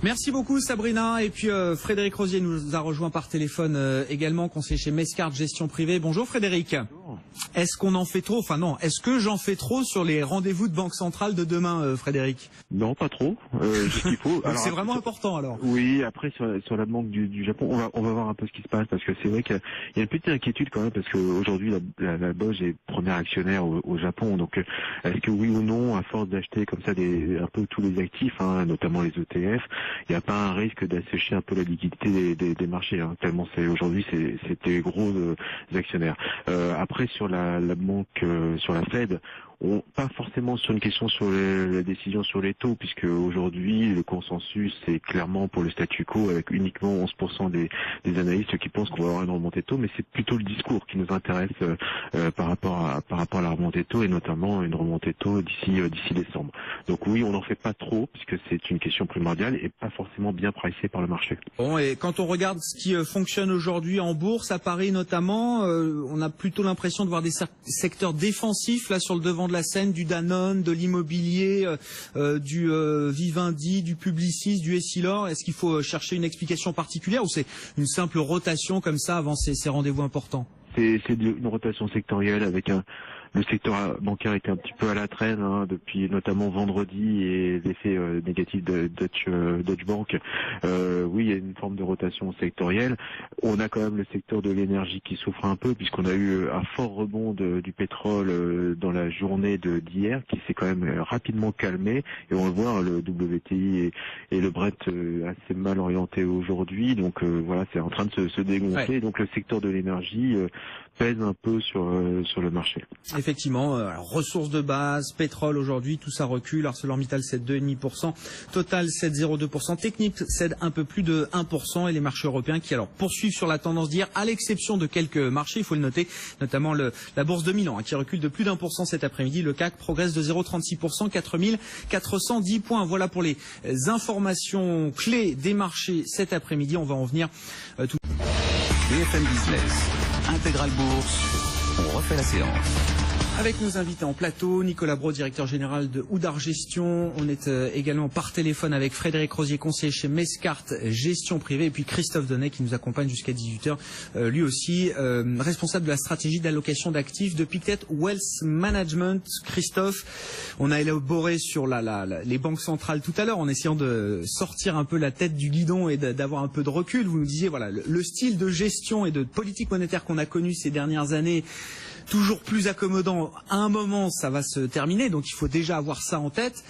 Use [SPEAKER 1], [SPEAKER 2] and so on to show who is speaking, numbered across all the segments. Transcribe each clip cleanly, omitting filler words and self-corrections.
[SPEAKER 1] Merci beaucoup Sabrina. Et puis Frédéric Rosier nous a rejoint par téléphone également, conseiller chez Mescart Gestion Privée. Bonjour Frédéric. Bonjour. Est-ce qu'on en fait trop? Enfin non, est-ce que j'en fais trop sur les rendez-vous de Banque Centrale de demain, Frédéric?
[SPEAKER 2] Non, pas trop. Ce qu'il faut.
[SPEAKER 1] C'est vraiment important alors.
[SPEAKER 2] Oui, après sur la banque du Japon, on va voir un peu ce qui se passe parce que c'est vrai qu'il y a une petite inquiétude quand même parce qu'aujourd'hui la BOJ est première actionnaire au Japon. Donc est-ce que oui ou non, à force d'acheter comme ça un peu tous les actifs, notamment les ETF, il n'y a pas un risque d'assécher un peu la liquidité des marchés, tellement aujourd'hui c'est des gros actionnaires. Après sur la banque, sur la Fed, pas forcément sur une question sur la décision sur les taux, puisque aujourd'hui le consensus est clairement pour le statu quo avec uniquement 11% des analystes qui pensent qu'on va avoir une remontée de taux, mais c'est plutôt le discours qui nous intéresse par rapport à la remontée de taux et notamment une remontée de taux d'ici décembre. Donc oui, on n'en fait pas trop puisque c'est une question primordiale et pas forcément bien pricée par le marché.
[SPEAKER 1] Bon, et quand on regarde ce qui fonctionne aujourd'hui en bourse, à Paris notamment, on a plutôt l'impression de voir des secteurs défensifs là sur le devant de la scène, du Danone, de l'immobilier, du Vivendi, du Publicis, du Essilor. Est-ce qu'il faut chercher une explication particulière ou c'est une simple rotation comme ça avant ces rendez-vous importants?
[SPEAKER 2] C'est une rotation sectorielle avec le secteur bancaire était un petit peu à la traîne depuis notamment vendredi et l'effet négatif de Deutsche Bank. Oui, il y a une forme de rotation sectorielle. On a quand même le secteur de l'énergie qui souffre un peu puisqu'on a eu un fort rebond du pétrole dans la journée d'hier qui s'est quand même rapidement calmé et on le voit le WTI et le Brent assez mal orienté aujourd'hui. Donc voilà, c'est en train de se dégonfler. Ouais. Donc le secteur de l'énergie pèse un peu sur le marché.
[SPEAKER 1] Effectivement, alors, ressources de base, pétrole aujourd'hui, tout ça recule. ArcelorMittal cède 2,5%, Total cède 0,2%, Technip cède un peu plus de 1% et les marchés européens qui alors poursuivent sur la tendance d'hier, à l'exception de quelques marchés, il faut le noter, notamment la bourse de Milan qui recule de plus d'1% cet après-midi. Le CAC progresse de 0,36%, 4410 points. Voilà pour les informations clés des marchés cet après-midi. On va en venir tout.
[SPEAKER 3] BFM Business, Intégral Bourse, on refait la séance.
[SPEAKER 1] Avec nos invités en plateau, Nicolas Brault, directeur général de Oudart Gestion. On est également par téléphone avec Frédéric Rosier, conseiller chez Mescart Gestion Privée, et puis Christophe Donnet qui nous accompagne jusqu'à 18h, lui aussi responsable de la stratégie d'allocation d'actifs de Pictet Wealth Management. Christophe, on a élaboré sur les banques centrales tout à l'heure en essayant de sortir un peu la tête du guidon et d'avoir un peu de recul. Vous nous disiez, voilà, le style de gestion et de politique monétaire qu'on a connu ces dernières années, toujours plus accommodant, à un moment ça va se terminer, donc il faut déjà avoir ça en tête.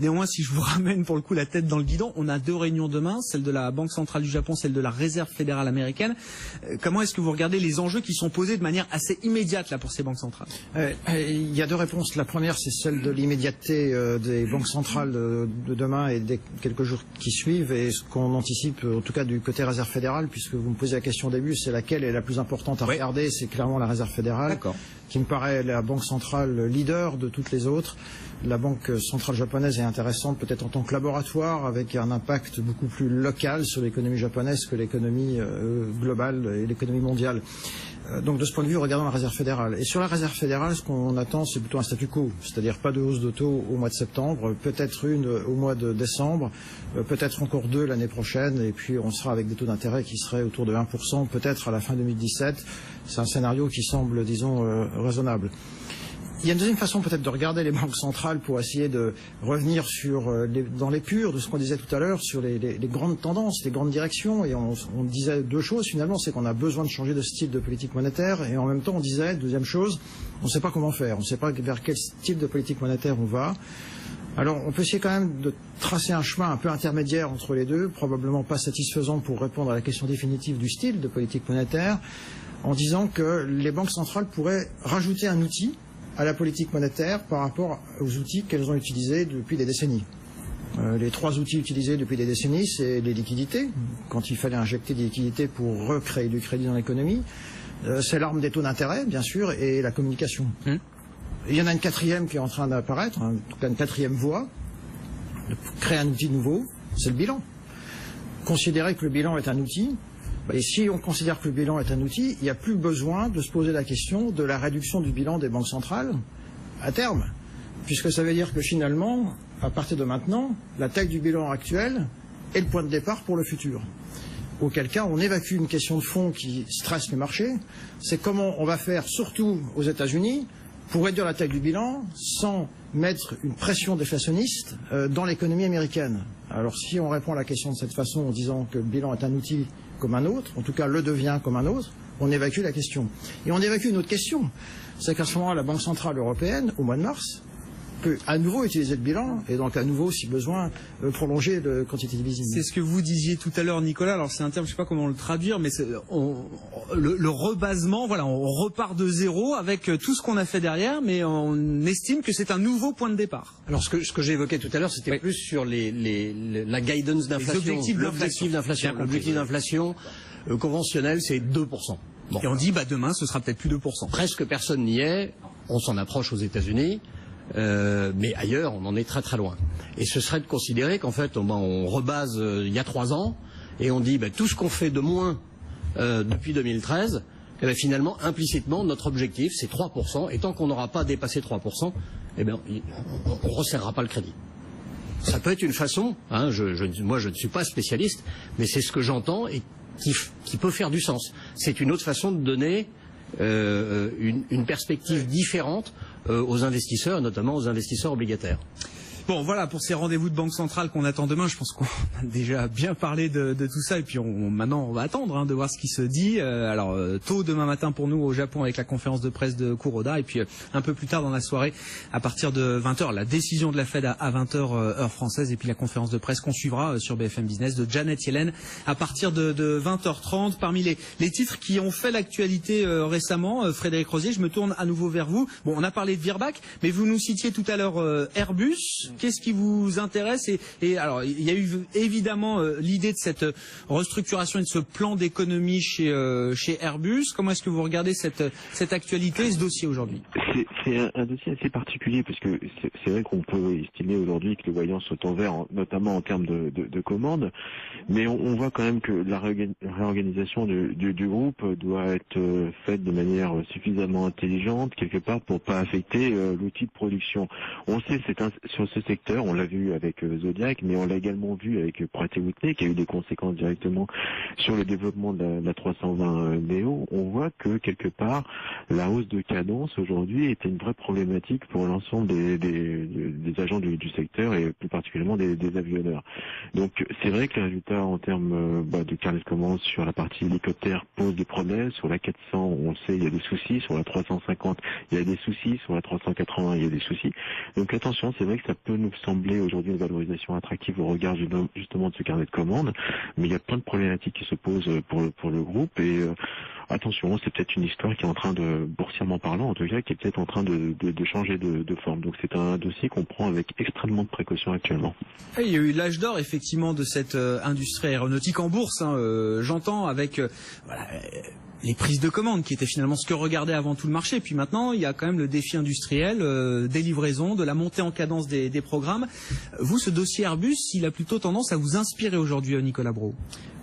[SPEAKER 1] Néanmoins, si je vous ramène pour le coup la tête dans le guidon, on a deux réunions demain, celle de la Banque centrale du Japon, celle de la Réserve fédérale américaine. Comment est-ce que vous regardez les enjeux qui sont posés de manière assez immédiate là pour ces banques centrales?
[SPEAKER 4] Il y a deux réponses. La première, c'est celle de l'immédiateté des banques centrales de demain et des quelques jours qui suivent, et ce qu'on anticipe en tout cas du côté Réserve fédérale, puisque vous me posez la question au début, c'est laquelle est la plus importante à regarder, c'est clairement la Réserve fédérale.
[SPEAKER 1] D'accord.
[SPEAKER 4] Qui me paraît la banque centrale leader de toutes les autres. La banque centrale japonaise est intéressante peut-être en tant que laboratoire, avec un impact beaucoup plus local sur l'économie japonaise que l'économie globale et l'économie mondiale. Donc de ce point de vue, regardons la Réserve fédérale. Et sur la Réserve fédérale, ce qu'on attend, c'est plutôt un statu quo, c'est-à-dire pas de hausse de taux au mois de septembre, peut-être une au mois de décembre, peut-être encore deux l'année prochaine, et puis on sera avec des taux d'intérêt qui seraient autour de 1%, peut-être à la fin 2017. C'est un scénario qui semble, disons, raisonnable. Il y a une deuxième façon peut-être de regarder les banques centrales pour essayer de revenir dans l'épure de ce qu'on disait tout à l'heure sur les grandes tendances, les grandes directions. Et on disait deux choses finalement, c'est qu'on a besoin de changer de style de politique monétaire, et en même temps on disait, deuxième chose, on ne sait pas comment faire, on ne sait pas vers quel type de politique monétaire on va. Alors on peut essayer quand même de tracer un chemin un peu intermédiaire entre les deux, probablement pas satisfaisant pour répondre à la question définitive du style de politique monétaire, en disant que les banques centrales pourraient rajouter un outil à la politique monétaire par rapport aux outils qu'elles ont utilisés depuis des décennies. Les trois outils utilisés depuis des décennies, c'est les liquidités, quand il fallait injecter des liquidités pour recréer du crédit dans l'économie. C'est l'arme des taux d'intérêt, bien sûr, et la communication. Il y en a une quatrième qui est en train d'apparaître, en tout cas une quatrième voie, de créer un outil nouveau, c'est le bilan. Considérer que le bilan est un outil, et si on considère que le bilan est un outil, il n'y a plus besoin de se poser la question de la réduction du bilan des banques centrales à terme, puisque ça veut dire que finalement, à partir de maintenant, la taille du bilan actuel et le point de départ pour le futur. Auquel cas, on évacue une question de fond qui stresse les marchés, c'est comment on va faire, surtout aux États-Unis, pour réduire la taille du bilan sans mettre une pression déflationniste dans l'économie américaine. Alors si on répond à la question de cette façon en disant que le bilan est un outil comme un autre, en tout cas le devient comme un autre, on évacue la question. Et on évacue une autre question, c'est qu'à ce moment-là, la Banque Centrale Européenne, au mois de mars, peut à nouveau utiliser le bilan et donc à nouveau, si besoin, prolonger le quantitative easing.
[SPEAKER 1] C'est ce que vous disiez tout à l'heure, Nicolas. Alors c'est un terme, je ne sais pas comment le traduire, mais le rebasement, voilà, on repart de zéro avec tout ce qu'on a fait derrière, mais on estime que c'est un nouveau point de départ.
[SPEAKER 5] Alors ce que j'évoquais tout à l'heure, c'était plus sur la guidance d'inflation, l'objectif d'inflation. L'objectif d'inflation conventionnel, c'est 2%. Bon.
[SPEAKER 1] Et on dit, demain, ce sera peut-être plus 2%.
[SPEAKER 5] Presque personne n'y est. On s'en approche aux États-Unis. Mais ailleurs, on en est très très loin. Et ce serait de considérer qu'en fait, on rebase il y a 3 ans et on dit tout ce qu'on fait de moins depuis 2013, finalement, implicitement, notre objectif, c'est 3%. Et tant qu'on n'aura pas dépassé 3%, on ne resserrera pas le crédit. Ça peut être une façon, moi je ne suis pas spécialiste, mais c'est ce que j'entends et qui peut faire du sens. C'est une autre façon de donner une perspective différente aux investisseurs, et notamment aux investisseurs obligataires.
[SPEAKER 1] Bon, voilà, pour ces rendez-vous de Banque Centrale qu'on attend demain, je pense qu'on a déjà bien parlé de tout ça, et puis maintenant on va attendre de voir ce qui se dit. Alors, tôt demain matin pour nous au Japon avec la conférence de presse de Kuroda, et puis un peu plus tard dans la soirée, à partir de 20h, la décision de la Fed à 20h heure française, et puis la conférence de presse qu'on suivra sur BFM Business de Janet Yellen à partir de 20h30. Parmi les titres qui ont fait l'actualité récemment, Frédéric Rosier, je me tourne à nouveau vers vous. Bon, on a parlé de Virbac, mais vous nous citiez tout à l'heure Airbus. Qu'est-ce qui vous intéresse et alors, il y a eu évidemment l'idée de cette restructuration et de ce plan d'économie chez Airbus. Comment est-ce que vous regardez cette actualité et ce dossier aujourd'hui?
[SPEAKER 2] C'est un dossier assez particulier parce que c'est vrai qu'on peut estimer aujourd'hui que les voyants sont en vert, notamment en termes de commandes, mais on voit quand même que la réorganisation du groupe doit être faite de manière suffisamment intelligente quelque part pour pas affecter l'outil de production. On sait sur ce secteur, on l'a vu avec Zodiac, mais on l'a également vu avec Pratt & Whitney, qui a eu des conséquences directement sur le développement de la 320 Neo. On voit que quelque part, la hausse de cadence aujourd'hui était une vraie problématique pour l'ensemble des agents du secteur et plus particulièrement des avionneurs. Donc c'est vrai que les résultats en termes de carnet de commandes sur la partie hélicoptère posent des problèmes. Sur la 400, on le sait, il y a des soucis. Sur la 350, il y a des soucis. Sur la 380, il y a des soucis. Donc attention, c'est vrai que ça peut nous sembler aujourd'hui une valorisation attractive au regard justement de ce carnet de commandes, mais il y a plein de problématiques qui se posent pour le groupe et attention, c'est peut-être une histoire qui est en train de, boursièrement parlant en tout cas, qui est peut-être en train de changer de forme. Donc c'est un dossier qu'on prend avec extrêmement de précaution actuellement.
[SPEAKER 1] Et il y a eu l'âge d'or effectivement de cette industrie aéronautique en bourse, j'entends, avec les prises de commandes qui étaient finalement ce que regardait avant tout le marché. Puis maintenant, il y a quand même le défi industriel, des livraisons, de la montée en cadence des programmes. Vous, ce dossier Airbus, il a plutôt tendance à vous inspirer aujourd'hui, Nicolas Brault.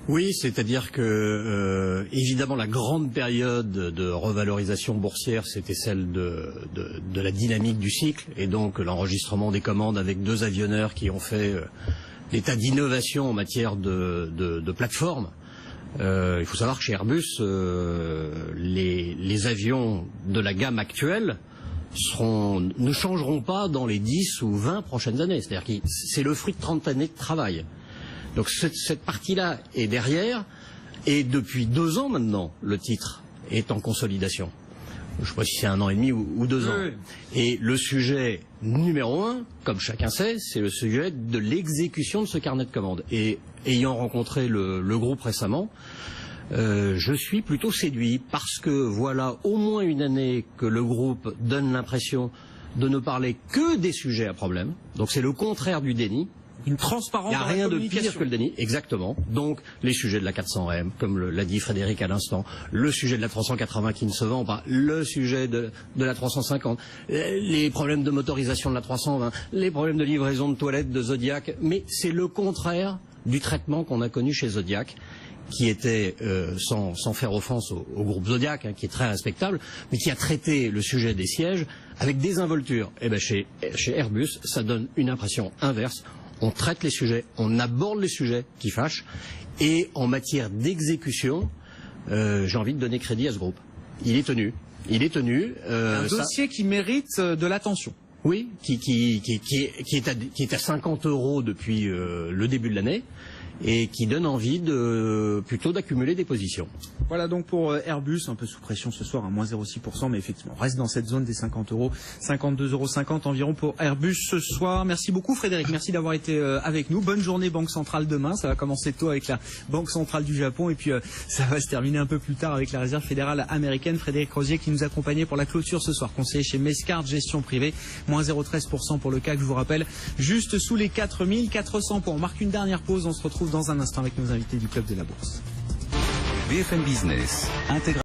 [SPEAKER 5] Oui, c'est-à-dire que évidemment la grande période de revalorisation boursière, c'était celle de la dynamique du cycle et donc l'enregistrement des commandes avec 2 avionneurs qui ont fait l'état d'innovation en matière de plateforme. Il faut savoir que chez Airbus, les avions de la gamme actuelle ne changeront pas dans les 10 ou 20 prochaines années. C'est-à-dire que c'est le fruit de 30 années de travail. Donc cette partie-là est derrière, et depuis 2 ans maintenant, le titre est en consolidation. Je ne sais pas si c'est 1 an et demi ou 2 ans. Oui. Et le sujet numéro 1, comme chacun sait, c'est le sujet de l'exécution de ce carnet de commandes. Et ayant rencontré le groupe récemment, je suis plutôt séduit parce que voilà au moins une année que le groupe donne l'impression de ne parler que des sujets à problème. Donc c'est le contraire du déni.
[SPEAKER 1] Une transparence.
[SPEAKER 5] Il n'y a rien de pire que le déni, exactement. Donc, les sujets de la 400M, comme l'a dit Frédéric à l'instant, le sujet de la 380 qui ne se vend pas, le sujet de la 350, les problèmes de motorisation de la 320, les problèmes de livraison de toilettes de Zodiac, mais c'est le contraire du traitement qu'on a connu chez Zodiac, qui était, sans faire offense au groupe Zodiac, qui est très respectable, mais qui a traité le sujet des sièges avec désinvolture. Et ben chez Airbus, ça donne une impression inverse. on traite les sujets, on aborde les sujets qui fâchent, et en matière d'exécution, j'ai envie de donner crédit à ce groupe. Il est tenu.
[SPEAKER 1] Un dossier qui mérite de l'attention.
[SPEAKER 5] Oui, qui est à 50 € depuis le début de l'année, et qui donne envie plutôt d'accumuler des positions.
[SPEAKER 1] Voilà donc pour Airbus, un peu sous pression ce soir, à moins 0,6%, mais effectivement, on reste dans cette zone des 50 €, 52,50 € environ pour Airbus ce soir. Merci beaucoup Frédéric, merci d'avoir été avec nous. Bonne journée Banque Centrale demain, ça va commencer tôt avec la Banque Centrale du Japon, et puis ça va se terminer un peu plus tard avec la Réserve Fédérale Américaine. Frédéric Rosier qui nous accompagnait pour la clôture ce soir, conseiller chez Mescart Gestion Privée, moins 0,13% pour le CAC, je vous rappelle, juste sous les 4400 points. On marque une dernière pause, on se retrouve dans un instant avec nos invités du Club de la Bourse.
[SPEAKER 3] BFM Business, intégral.